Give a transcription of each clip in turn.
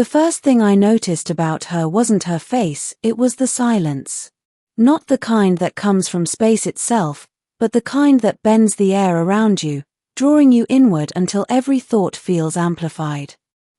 The first thing I noticed about her wasn't her face, it was the silence. Not the kind that comes from space itself, but the kind that bends the air around you, drawing you inward until every thought feels amplified.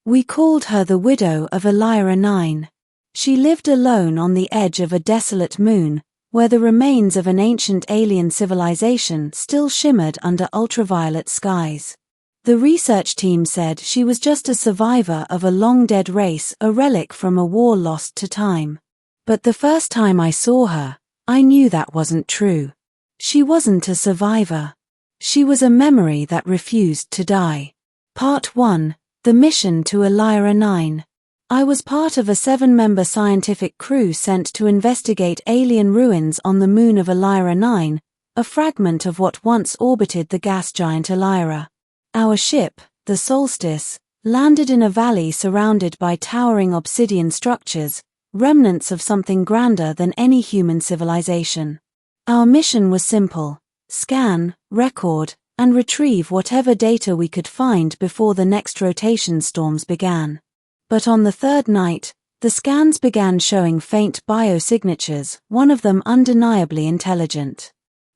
We called her the widow of Elira 9. She lived alone on the edge of a desolate moon, where the remains of an ancient alien civilization still shimmered under ultraviolet skies. The research team said she was just a survivor of a long-dead race, a relic from a war lost to time. But the first time I saw her, I knew that wasn't true. She wasn't a survivor. She was a memory that refused to die. Part 1. The mission to Elira 9. I was part of a 7-member scientific crew sent to investigate alien ruins on the moon of Elira 9, a fragment of what once orbited the gas giant Elira. Our ship, the Solstice, landed in a valley surrounded by towering obsidian structures, remnants of something grander than any human civilization. Our mission was simple: scan, record, and retrieve whatever data we could find before the next rotation storms began. But on the third night, the scans began showing faint biosignatures, one of them undeniably intelligent.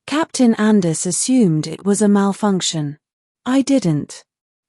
Captain Anders assumed it was a malfunction. I didn't.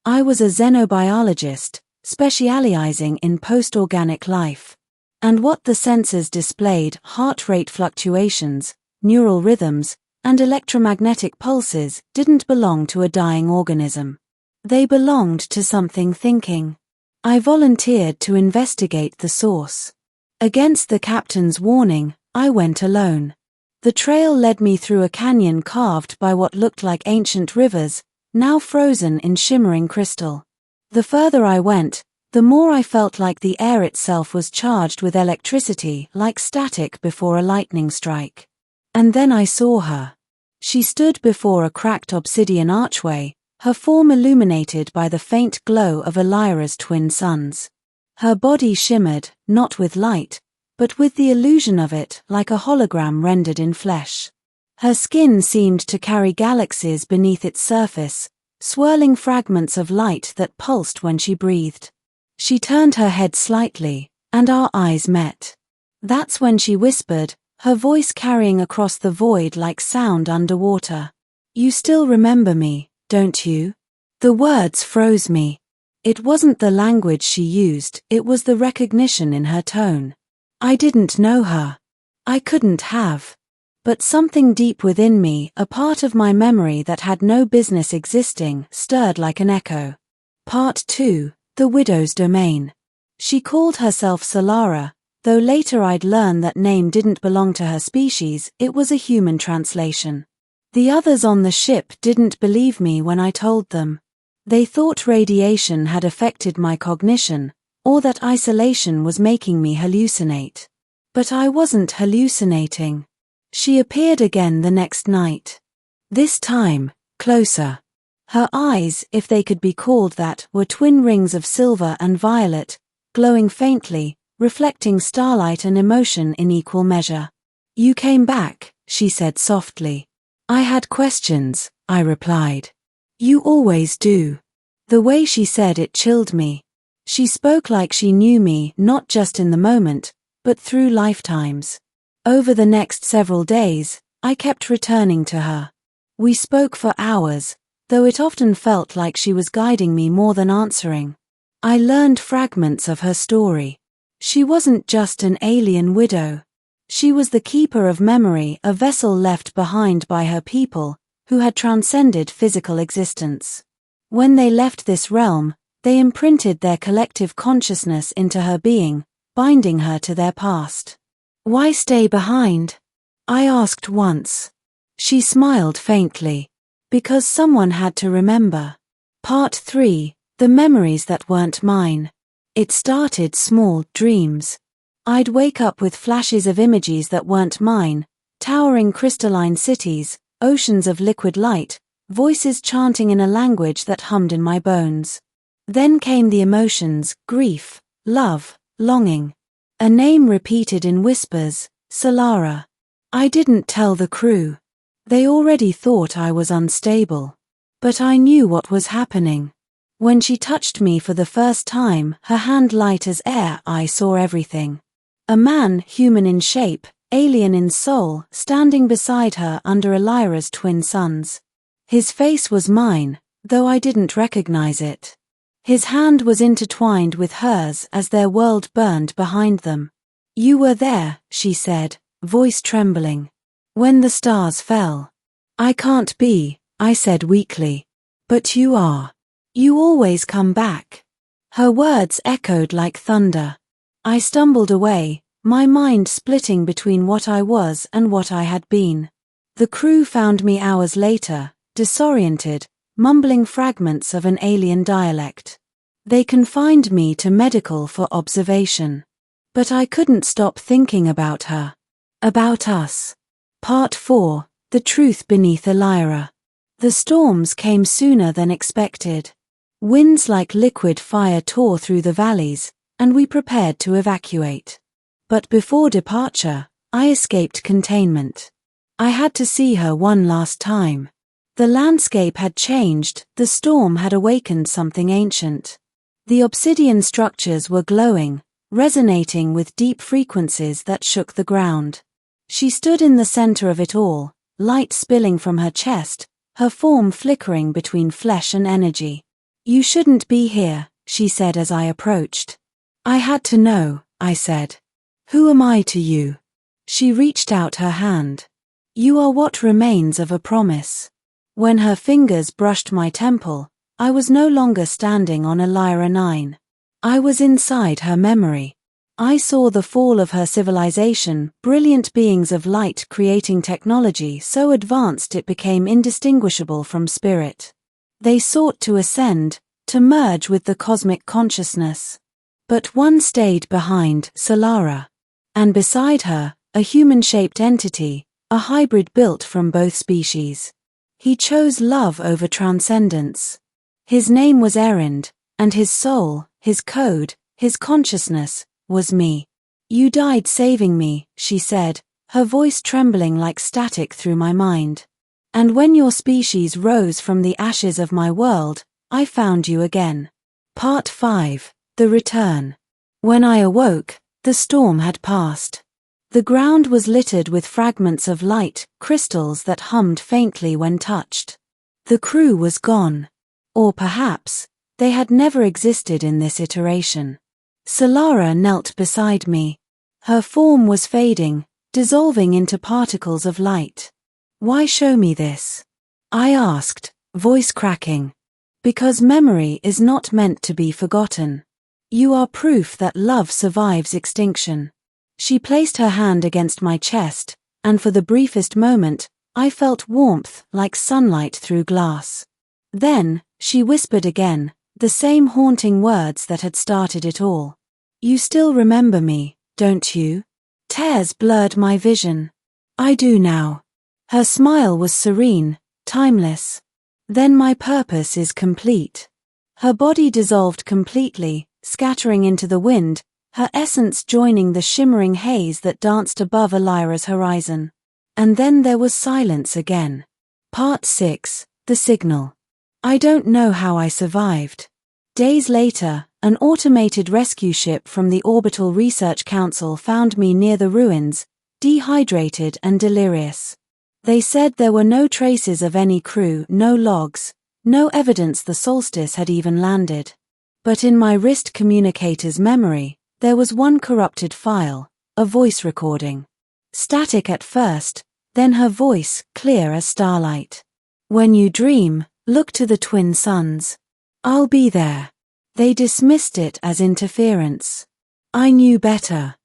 I was a xenobiologist, specializing in post-organic life. And what the sensors displayed, heart rate fluctuations, neural rhythms, and electromagnetic pulses, didn't belong to a dying organism. They belonged to something thinking. I volunteered to investigate the source. Against the captain's warning, I went alone. The trail led me through a canyon carved by what looked like ancient rivers, now frozen in shimmering crystal. The further I went, the more I felt like the air itself was charged with electricity, like static before a lightning strike. And then I saw her. She stood before a cracked obsidian archway, her form illuminated by the faint glow of Elira's twin suns. Her body shimmered, not with light, but with the illusion of it, like a hologram rendered in flesh. Her skin seemed to carry galaxies beneath its surface, swirling fragments of light that pulsed when she breathed. She turned her head slightly, and our eyes met. That's when she whispered, her voice carrying across the void like sound underwater. "You still remember me, don't you?" The words froze me. It wasn't the language she used, it was the recognition in her tone. I didn't know her. I couldn't have. But something deep within me, a part of my memory that had no business existing, stirred like an echo. Part 2. The Widow's Domain. She called herself Solara, though later I'd learn that name didn't belong to her species, it was a human translation. The others on the ship didn't believe me when I told them. They thought radiation had affected my cognition, or that isolation was making me hallucinate. But I wasn't hallucinating. She appeared again the next night. This time, closer. Her eyes, if they could be called that, were twin rings of silver and violet, glowing faintly, reflecting starlight and emotion in equal measure. "You came back," she said softly. "I had questions," I replied. "You always do." The way she said it chilled me. She spoke like she knew me, not just in the moment, but through lifetimes. Over the next several days, I kept returning to her. We spoke for hours, though it often felt like she was guiding me more than answering. I learned fragments of her story. She wasn't just an alien widow. She was the keeper of memory, a vessel left behind by her people, who had transcended physical existence. When they left this realm, they imprinted their collective consciousness into her being, binding her to their past. "Why stay behind?" I asked once. She smiled faintly. "Because someone had to remember." Part 3. The memories that weren't mine. It started small, dreams. I'd wake up with flashes of images that weren't mine, towering crystalline cities, oceans of liquid light, voices chanting in a language that hummed in my bones. Then came the emotions, grief, love, longing. A name repeated in whispers, Solara. I didn't tell the crew. They already thought I was unstable. But I knew what was happening. When she touched me for the first time, her hand light as air, I saw everything. A man, human in shape, alien in soul, standing beside her under Elira's twin suns. His face was mine, though I didn't recognize it. His hand was intertwined with hers as their world burned behind them. "You were there," she said, voice trembling. "When the stars fell." "I can't be," I said weakly. "But you are. You always come back." Her words echoed like thunder. I stumbled away, my mind splitting between what I was and what I had been. The crew found me hours later, disoriented, mumbling fragments of an alien dialect. They confined me to medical for observation. But I couldn't stop thinking about her. About us. Part 4, The Truth Beneath Elira. The storms came sooner than expected. Winds like liquid fire tore through the valleys, and we prepared to evacuate. But before departure, I escaped containment. I had to see her one last time. The landscape had changed, the storm had awakened something ancient. The obsidian structures were glowing, resonating with deep frequencies that shook the ground. She stood in the center of it all, light spilling from her chest, her form flickering between flesh and energy. "You shouldn't be here," she said as I approached. "I had to know," I said. "Who am I to you?" She reached out her hand. "You are what remains of a promise." When her fingers brushed my temple, I was no longer standing on Elira 9. I was inside her memory. I saw the fall of her civilization, brilliant beings of light creating technology so advanced it became indistinguishable from spirit. They sought to ascend, to merge with the cosmic consciousness. But one stayed behind, Solara. And beside her, a human-shaped entity, a hybrid built from both species. He chose love over transcendence. His name was Erind, and his soul, his code, his consciousness, was me. "You died saving me," she said, her voice trembling like static through my mind. "And when your species rose from the ashes of my world, I found you again." Part 5, The Return. When I awoke, the storm had passed. The ground was littered with fragments of light, crystals that hummed faintly when touched. The crew was gone. Or perhaps, they had never existed in this iteration. Solara knelt beside me. Her form was fading, dissolving into particles of light. "Why show me this?" I asked, voice cracking. "Because memory is not meant to be forgotten. You are proof that love survives extinction." She placed her hand against my chest, and for the briefest moment, I felt warmth like sunlight through glass. Then, she whispered again, the same haunting words that had started it all. "You still remember me, don't you?" Tears blurred my vision. "I do now." Her smile was serene, timeless. "Then my purpose is complete." Her body dissolved completely, scattering into the wind, her essence joining the shimmering haze that danced above Elira's horizon. And then there was silence again. Part 6, The Signal. I don't know how I survived. Days later, an automated rescue ship from the Orbital Research Council found me near the ruins, dehydrated and delirious. They said there were no traces of any crew, no logs, no evidence the Solstice had even landed. But in my wrist communicator's memory, there was one corrupted file, a voice recording. Static at first, then her voice clear as starlight. "When you dream, look to the twin suns. I'll be there." They dismissed it as interference. I knew better.